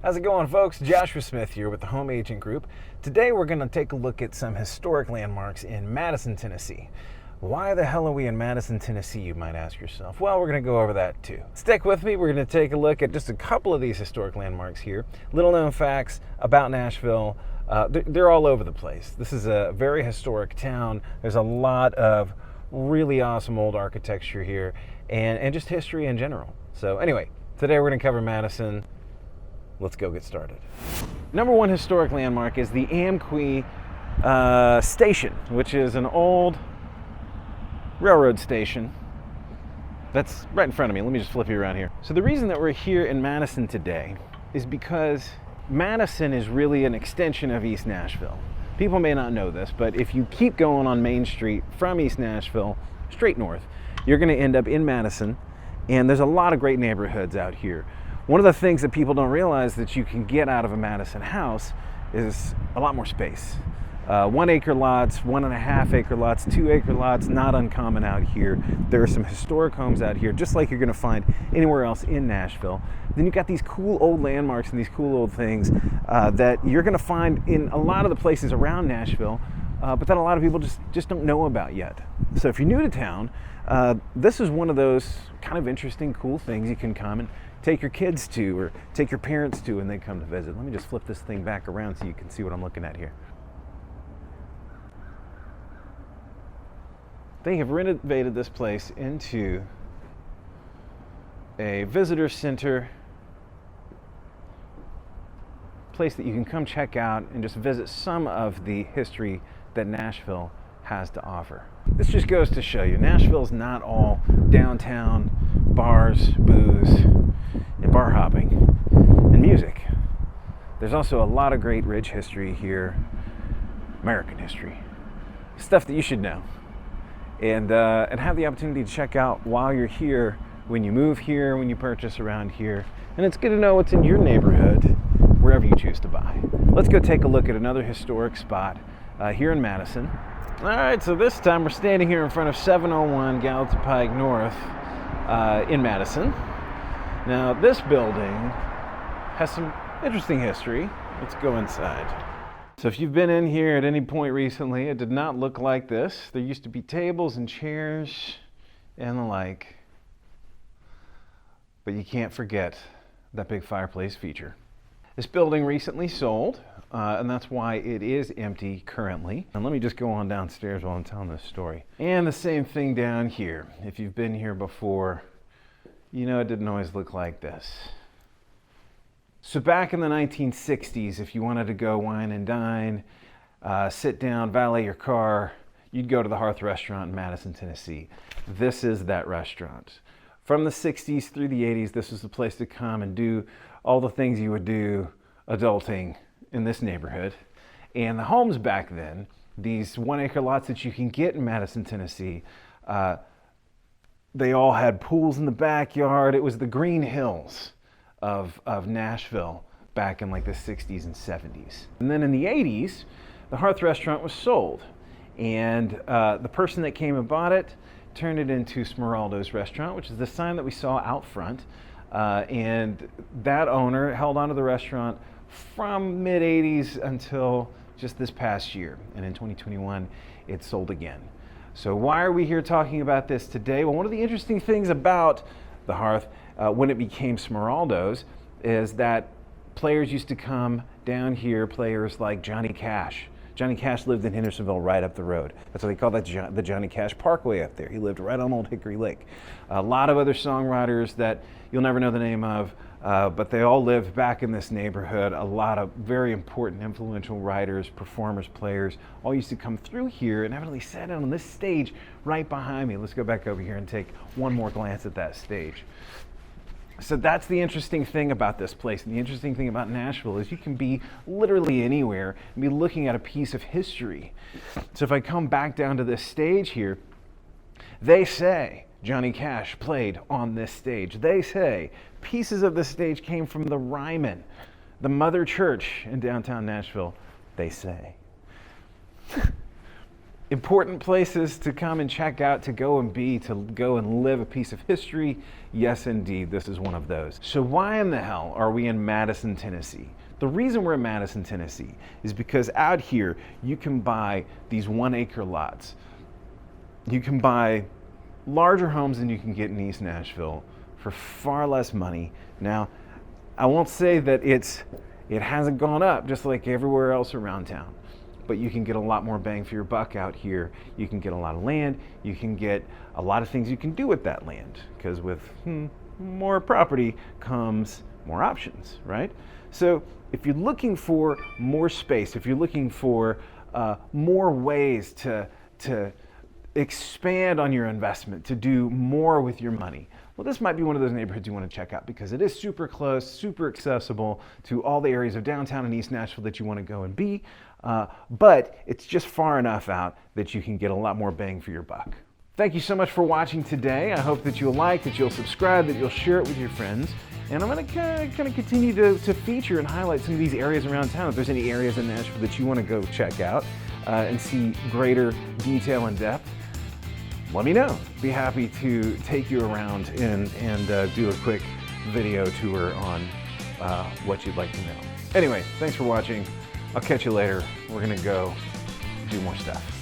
How's it going, folks? Joshua Smith here with the Home Agent Group. Today we're going to take a look at some historic landmarks in Madison, Tennessee. Why the hell are we in Madison, Tennessee, you might ask yourself? Well, we're going to go over that too. Stick with me. We're going to take a look at just a couple of these historic landmarks here. Little known facts about Nashville. They're all over the place. This is a very historic town. There's a lot of really awesome old architecture here and just history in general. So anyway, today we're going to cover Madison. Let's go get started. Number one historic landmark is the Amqui Station, which is an old railroad station that's right in front of me. Let me just flip you around here. So the reason that we're here in Madison today is because Madison is really an extension of East Nashville. People may not know this, but if you keep going on Main Street from East Nashville straight north, you're going to end up in Madison, and there's a lot of great neighborhoods out here. One of the things that people don't realize that you can get out of a Madison house is a lot more space. 1 acre lots, 1.5 acre lots, 2 acre lots, not uncommon out here. There are some historic homes out here, just like you're gonna find anywhere else in Nashville. Then you've got these cool old landmarks and these cool old things that you're gonna find in a lot of the places around Nashville, but that a lot of people just don't know about yet. So if you're new to town, this is one of those kind of interesting, cool things you can come and take your kids to or take your parents to when they come to visit. Let me just flip this thing back around so you can see what I'm looking at here. They have renovated this place into a visitor center, place that you can come check out and just visit some of the history that Nashville has to offer. This just goes to show you, Nashville's not all downtown bars, booze, and bar hopping and music. There's also a lot of great rich history here, American history, stuff that you should know and have the opportunity to check out while you're here, when you move here, when you purchase around here. And it's good to know what's in your neighborhood wherever you choose to buy. Let's go take a look at another historic spot here in Madison. All right, so this time we're standing here in front of 701 Gallatin Pike North in Madison. Now this building has some interesting history. Let's go inside. So if you've been in here at any point recently, it did not look like this. There used to be tables and chairs and the like, but you can't forget that big fireplace feature. This building recently sold, and that's why it is empty currently. And let me just go on downstairs while I'm telling this story. And the same thing down here. If you've been here before, you know it didn't always look like this. So back in the 1960s, if you wanted to go wine and dine, sit down, valet your car, you'd go to the Hearth Restaurant in Madison, Tennessee. This is that restaurant. From the 60s through the 80s, this was the place to come and do all the things you would do adulting in this neighborhood. And the homes back then, these 1 acre lots that you can get in Madison, Tennessee, they all had pools in the backyard. It was the green hills of Nashville back in like the 60s and 70s. And then in the 80s, the Hearth Restaurant was sold. And the person that came and bought it turned it into Smeraldo's Restaurant, which is the sign that we saw out front. And that owner held onto the restaurant from mid-80s until just this past year. And in 2021, it sold again. So why are we here talking about this today? Well, one of the interesting things about the Hearth when it became Smeraldo's is that players used to come down here, players like Johnny Cash. Johnny Cash lived in Hendersonville right up the road. That's why they call that the Johnny Cash Parkway up there. He lived right on Old Hickory Lake. A lot of other songwriters that you'll never know the name of, but they all lived back in this neighborhood. A lot of very important, influential writers, performers, players, all used to come through here and evidently sat down on this stage right behind me. Let's go back over here and take one more glance at that stage. So that's the interesting thing about this place. And the interesting thing about Nashville is you can be literally anywhere and be looking at a piece of history. So if I come back down to this stage here, they say Johnny Cash played on this stage. They say pieces of this stage came from the Ryman, the mother church in downtown Nashville. They say. Important places to come and check out, to go and be, to go and live a piece of history. Yes, indeed, this is one of those. So why in the hell are we in Madison, Tennessee? The reason we're in Madison, Tennessee is because out here you can buy these 1-acre lots. You can buy larger homes than you can get in East Nashville for far less money. Now, I won't say that it hasn't gone up just like everywhere else around town, but you can get a lot more bang for your buck out here. You can get a lot of land. You can get a lot of things you can do with that land, because with more property comes more options, right? So if you're looking for more space, if you're looking for more ways to expand on your investment, to do more with your money, well, this might be one of those neighborhoods you want to check out, because it is super close, super accessible to all the areas of downtown and East Nashville that you want to go and be, but it's just far enough out that you can get a lot more bang for your buck. Thank you so much for watching today. I hope that you'll like, that you'll subscribe, that you'll share it with your friends. And I'm going to kind of continue to feature and highlight some of these areas around town. If there's any areas in Nashville that you want to go check out and see greater detail and depth, let me know. Be happy to take you around and do a quick video tour on what you'd like to know. Anyway, thanks for watching. I'll catch you later. We're going to go do more stuff.